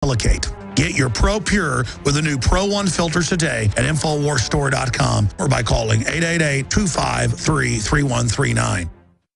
Silicate. Get your Pro Pure with the new Pro One filter today at InfoWarsStore.com or by calling 888-253-3139.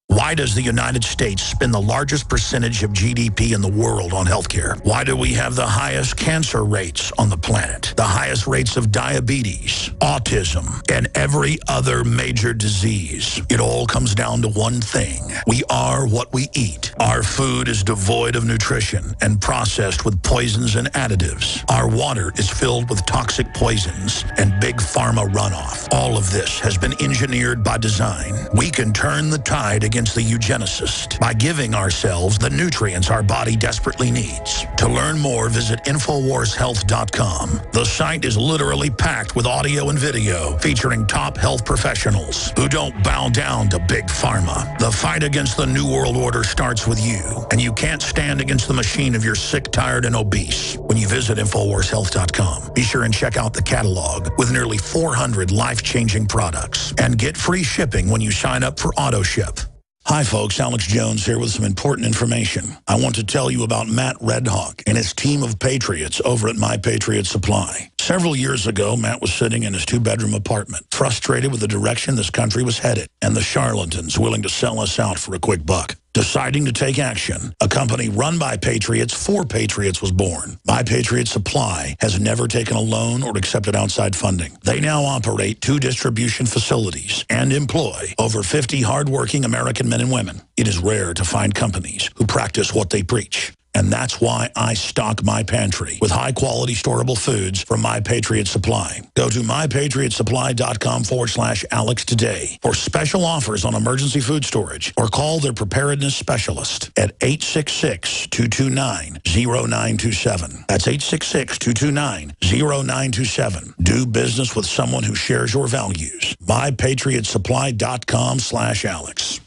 Why does the United States spend the largest percentage of GDP in the world on healthcare? Why do we have the highest cancer rates on the planet, the highest rates of diabetes, autism, and every other major disease? It all comes down to one thing. We are what we eat. Our food is devoid of nutrition and processed with poisons and additives. Our water is filled with toxic poisons and big pharma runoff. All of this has been engineered by design. We can turn the tide against the eugenicist by giving ourselves the nutrients our body desperately needs. To learn more, visit InfoWarsHealth.com. The site is literally packed with audio and video featuring top health professionals who don't bow down to big pharma. The fight against the New World Order starts with you, and you can't stand against the machine if you're sick, tired, and obese. When you visit InfoWarsHealth.com, be sure and check out the catalog with nearly 400 life-changing products and get free shipping when you sign up for AutoShip. Hi folks, Alex Jones here with some important information. I want to tell you about Matt Redhawk and his team of patriots over at My Patriot Supply. Several years ago, Matt was sitting in his 2-bedroom apartment, frustrated with the direction this country was headed and the charlatans willing to sell us out for a quick buck. Deciding to take action, a company run by patriots for patriots was born. My Patriot Supply has never taken a loan or accepted outside funding. They now operate 2 distribution facilities and employ over 50 hardworking American men and women. It is rare to find companies who practice what they preach. And that's why I stock my pantry with high-quality storable foods from My Patriot Supply. Go to mypatriotsupply.com/Alex today for special offers on emergency food storage or call their preparedness specialist at 866-229-0927. That's 866-229-0927. Do business with someone who shares your values. mypatriotsupply.com/Alex.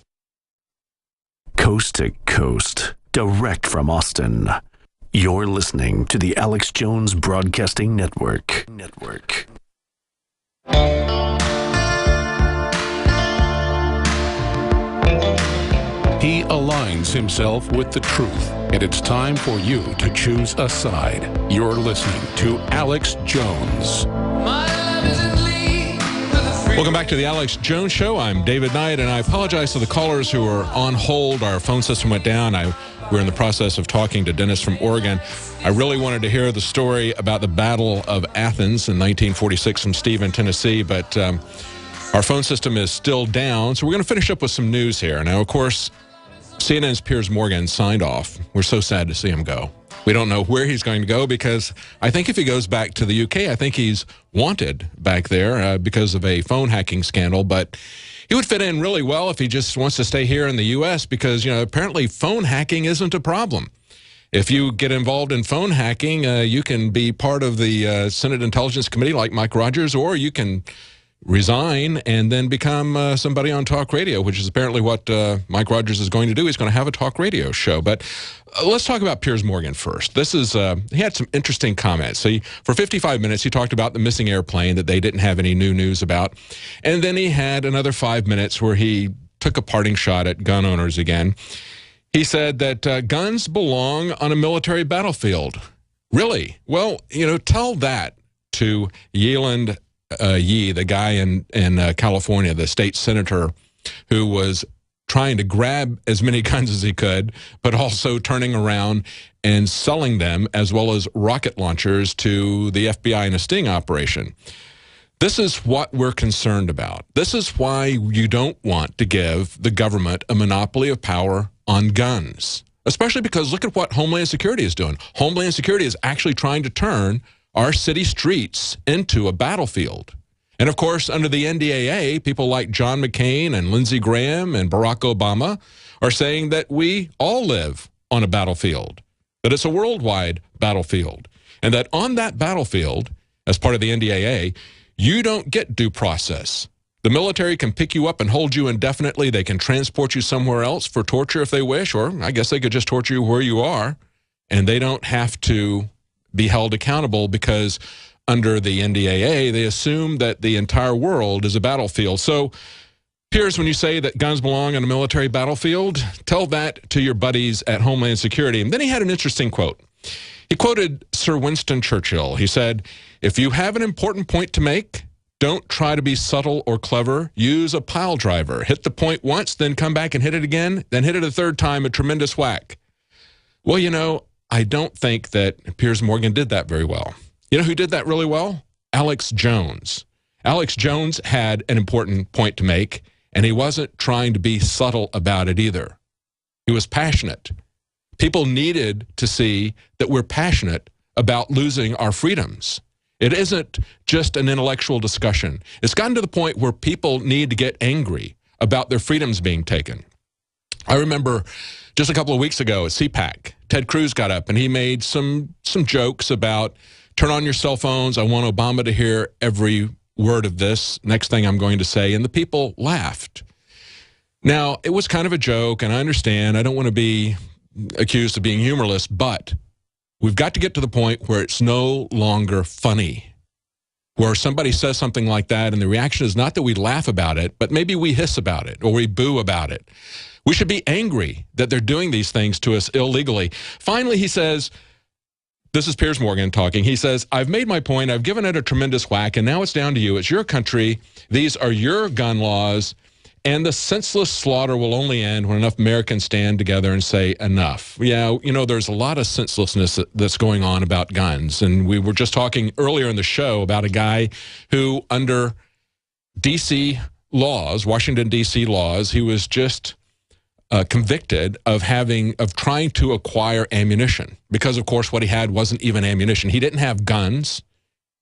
Coast to coast. Direct from Austin, you're listening to the Alex Jones Broadcasting Network. He aligns himself with the truth, and it's time for you to choose a side. You're listening to Alex Jones. Welcome back to the Alex Jones Show. I'm David Knight, and I apologize to the callers who are on hold. Our phone system went down. We're in the process of talking to Dennis from Oregon. I really wanted to hear the story about the Battle of Athens in 1946 from Steve in Tennessee, but our phone system is still down, so we're going to finish up with some news here. Now, of course, CNN's Piers Morgan signed off. We're so sad to see him go. We don't know where he's going to go because I think if he goes back to the UK, I think he's wanted back there because of a phone hacking scandal, but he would fit in really well if he just wants to stay here in the U.S. because, you know, apparently phone hacking isn't a problem. If you get involved in phone hacking, you can be part of the Senate Intelligence Committee like Mike Rogers, or you can resign and then become somebody on talk radio, which is apparently what Mike Rogers is going to do. He's going to have a talk radio show. But let's talk about Piers Morgan first. This is he had some interesting comments. So for 55 minutes, he talked about the missing airplane that they didn't have any new news about. And then he had another 5 minutes where he took a parting shot at gun owners again. He said that guns belong on a military battlefield. Really? Well, you know, tell that to Yeland Yee, the guy in California, the state senator who was trying to grab as many guns as he could, but also turning around and selling them as well as rocket launchers to the FBI in a sting operation. This is what we're concerned about. This is why you don't want to give the government a monopoly of power on guns, especially because look at what Homeland Security is doing. Homeland Security is actually trying to turn our city streets into a battlefield. And of course, under the NDAA, people like John McCain and Lindsey Graham and Barack Obama are saying that we all live on a battlefield, that it's a worldwide battlefield, and that on that battlefield, as part of the NDAA, you don't get due process. The military can pick you up and hold you indefinitely. They can transport you somewhere else for torture if they wish, or I guess they could just torture you where you are, and they don't have to be held accountable because under the NDAA, they assume that the entire world is a battlefield. So, Piers, when you say that guns belong on a military battlefield, tell that to your buddies at Homeland Security. And then he had an interesting quote. He quoted Sir Winston Churchill. He said, if you have an important point to make, don't try to be subtle or clever. Use a pile driver. Hit the point once, then come back and hit it again, then hit it a third time, a tremendous whack. Well, you know, I don't think that Piers Morgan did that very well. You know who did that really well? Alex Jones. Alex Jones had an important point to make, and he wasn't trying to be subtle about it either. He was passionate. People needed to see that we're passionate about losing our freedoms. It isn't just an intellectual discussion. It's gotten to the point where people need to get angry about their freedoms being taken. I remember just a couple of weeks ago at CPAC, Ted Cruz got up and he made some jokes about turn on your cell phones. I want Obama to hear every word of this next thing I'm going to say. And the people laughed. Now, it was kind of a joke, and I understand. I don't want to be accused of being humorless, but we've got to get to the point where it's no longer funny, where somebody says something like that and the reaction is not that we laugh about it, but maybe we hiss about it or we boo about it. We should be angry that they're doing these things to us illegally. Finally, he says, this is Piers Morgan talking, he says, I've made my point, I've given it a tremendous whack, and now it's down to you. It's your country, these are your gun laws, and the senseless slaughter will only end when enough Americans stand together and say enough. Yeah, you know, there's a lot of senselessness that's going on about guns. And we were just talking earlier in the show about a guy who, under D.C. laws, Washington, D.C. laws, he was just convicted of trying to acquire ammunition. Because, of course, what he had wasn't even ammunition. He didn't have guns.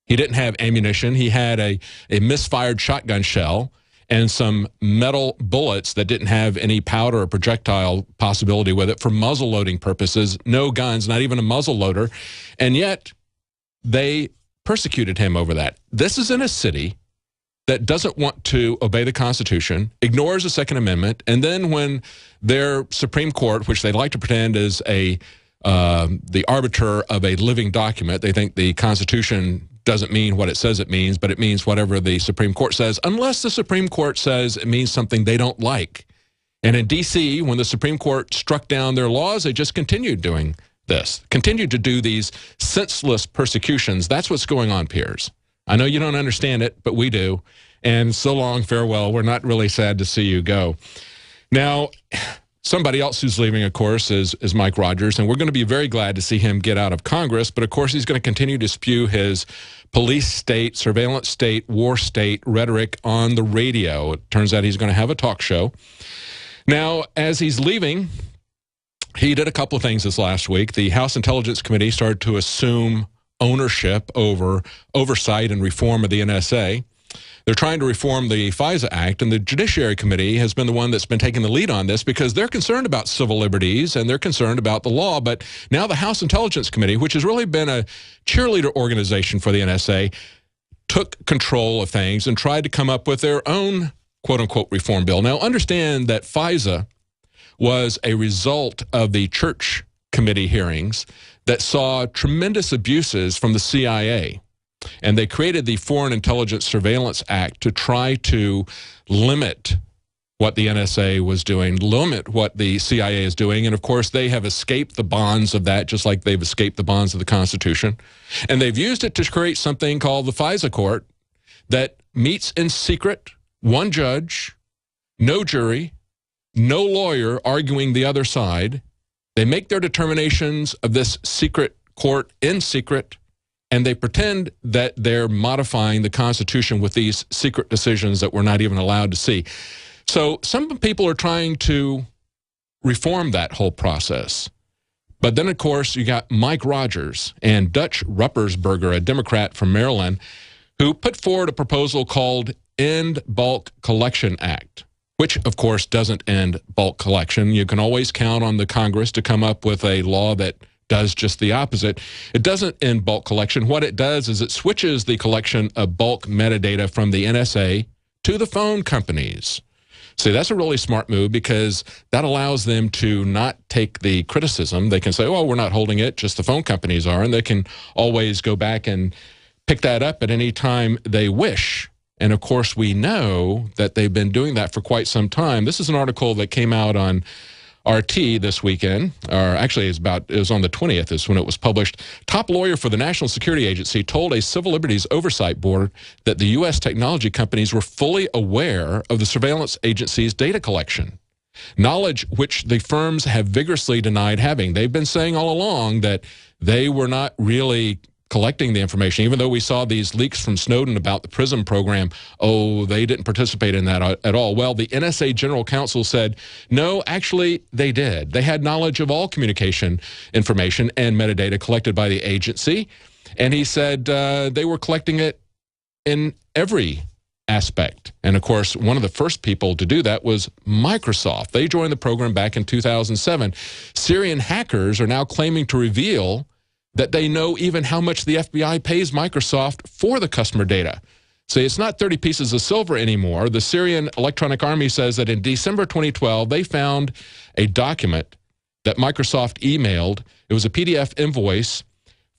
He didn't have ammunition. He had a misfired shotgun shell and some metal bullets that didn't have any powder or projectile possibility with it for muzzle loading purposes. No guns, not even a muzzle loader. And yet they persecuted him over that. This is in a city that doesn't want to obey the Constitution, ignores the Second Amendment, and then when their Supreme Court, which they like to pretend is the arbiter of a living document, they think the Constitution doesn't mean what it says it means, but it means whatever the Supreme Court says, unless the Supreme Court says it means something they don't like. And in D.C., when the Supreme Court struck down their laws, they just continued doing this, continued to do these senseless persecutions. That's what's going on, Piers. I know you don't understand it, but we do. And so long, farewell. We're not really sad to see you go. Now, somebody else who's leaving, of course, is Mike Rogers, and we're going to be very glad to see him get out of Congress. But, of course, he's going to continue to spew his police state, surveillance state, war state rhetoric on the radio. It turns out he's going to have a talk show. Now, as he's leaving, he did a couple of things this last week. The House Intelligence Committee started to assume ownership over oversight and reform of the NSA. They're trying to reform the FISA Act, and the Judiciary Committee has been the one that's been taking the lead on this because they're concerned about civil liberties and they're concerned about the law. But now the House Intelligence Committee, which has really been a cheerleader organization for the NSA, took control of things and tried to come up with their own quote-unquote reform bill. Now, understand that FISA was a result of the Church Committee hearings that saw tremendous abuses from the CIA. And they created the Foreign Intelligence Surveillance Act to try to limit what the NSA was doing, limit what the CIA is doing. And, of course, they have escaped the bonds of that, just like they've escaped the bonds of the Constitution. And they've used it to create something called the FISA Court that meets in secret, one judge, no jury, no lawyer arguing the other side. They make their determinations of this secret court in secret, and they pretend that they're modifying the Constitution with these secret decisions that we're not even allowed to see. So some people are trying to reform that whole process. But then, of course, you got Mike Rogers and Dutch Ruppersberger, a Democrat from Maryland, who put forward a proposal called End Bulk Collection Act, which, of course, doesn't end bulk collection. You can always count on the Congress to come up with a law that does just the opposite. It doesn't end bulk collection. What it does is it switches the collection of bulk metadata from the NSA to the phone companies. See, that's a really smart move because that allows them to not take the criticism. They can say, well, we're not holding it, just the phone companies are, and they can always go back and pick that up at any time they wish. And, of course, we know that they've been doing that for quite some time. This is an article that came out on RT this weekend, or actually it was on the 20th is when it was published. Top lawyer for the National Security Agency told a Civil Liberties Oversight Board that the U.S. technology companies were fully aware of the surveillance agency's data collection, knowledge which the firms have vigorously denied having. They've been saying all along that they were not really collecting the information, even though we saw these leaks from Snowden about the PRISM program. Oh, they didn't participate in that at all. Well, the NSA General Counsel said, no, actually, they did. They had knowledge of all communication information and metadata collected by the agency. And he said they were collecting it in every aspect. And, of course, one of the first people to do that was Microsoft. They joined the program back in 2007. Syrian hackers are now claiming to reveal that they know even how much the FBI pays Microsoft for the customer data. So it's not 30 pieces of silver anymore. The Syrian Electronic Army says that in December 2012, they found a document that Microsoft emailed. It was a PDF invoice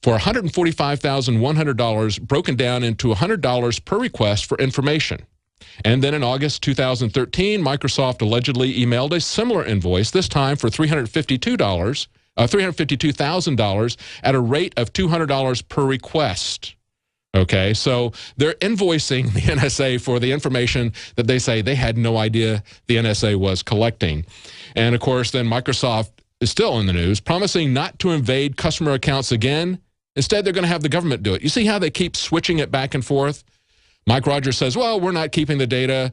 for $145,100 broken down into $100 per request for information. And then in August 2013, Microsoft allegedly emailed a similar invoice, this time for $352,000 at a rate of $200 per request. Okay, so they're invoicing the NSA for the information that they say they had no idea the NSA was collecting. And of course, then Microsoft is still in the news, promising not to invade customer accounts again. Instead, they're going to have the government do it. You see how they keep switching it back and forth? Mike Rogers says, well, we're not keeping the data.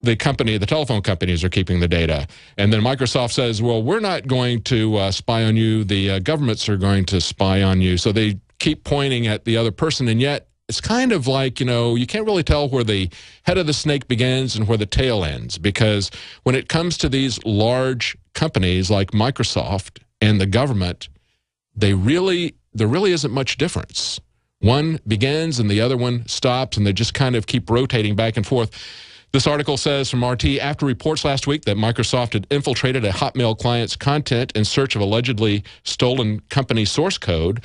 The telephone companies are keeping the data. And then Microsoft says, well, we're not going to spy on you. The governments are going to spy on you. So they keep pointing at the other person. And yet it's kind of like, you can't really tell where the head of the snake begins and where the tail ends. Because when it comes to these large companies like Microsoft and the government, there really isn't much difference. One begins and the other one stops, and they just kind of keep rotating back and forth. This article says from RT, after reports last week that Microsoft had infiltrated a Hotmail client's content in search of allegedly stolen company source code,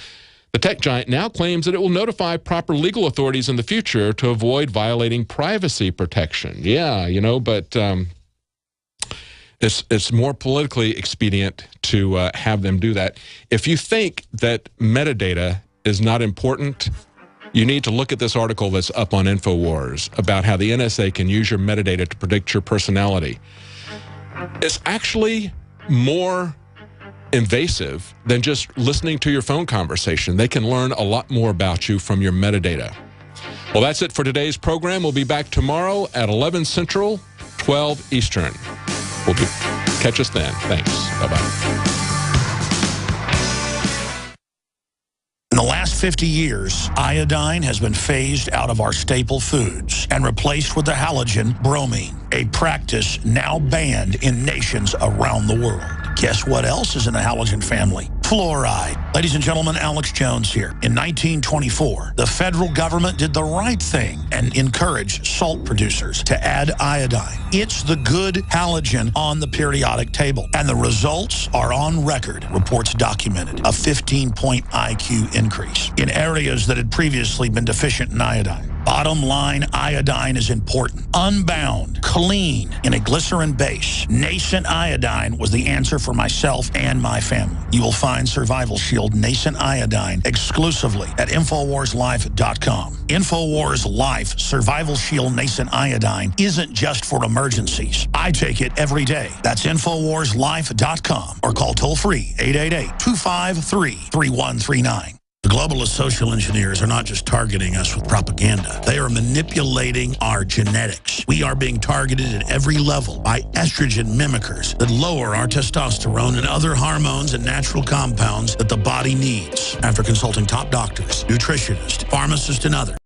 the tech giant now claims that it will notify proper legal authorities in the future to avoid violating privacy protection. Yeah, but it's more politically expedient to have them do that. If you think that metadata is not important, you need to look at this article that's up on InfoWars about how the NSA can use your metadata to predict your personality. It's actually more invasive than just listening to your phone conversation. They can learn a lot more about you from your metadata. Well, that's it for today's program. We'll be back tomorrow at 11 Central, 12 Eastern. Catch us then. Thanks. Bye-bye. In the last 50 years, iodine has been phased out of our staple foods and replaced with the halogen bromine, a practice now banned in nations around the world. Guess what else is in the halogen family? Fluoride. Ladies and gentlemen, Alex Jones here. In 1924, the federal government did the right thing and encouraged salt producers to add iodine. It's the good halogen on the periodic table, and the results are on record. Reports documented a 15-point IQ increase in areas that had previously been deficient in iodine. Bottom line, iodine is important. Unbound, clean, in a glycerin base. Nascent iodine was the answer for myself and my family. You will find Survival Shield Nascent Iodine exclusively at InfoWarsLife.com. InfoWars Life Survival Shield Nascent Iodine isn't just for emergencies. I take it every day. That's InfoWarsLife.com or call toll-free 888-253-3139. The globalist social engineers are not just targeting us with propaganda. They are manipulating our genetics. We are being targeted at every level by estrogen mimickers that lower our testosterone and other hormones and natural compounds that the body needs. After consulting top doctors, nutritionists, pharmacists, and others,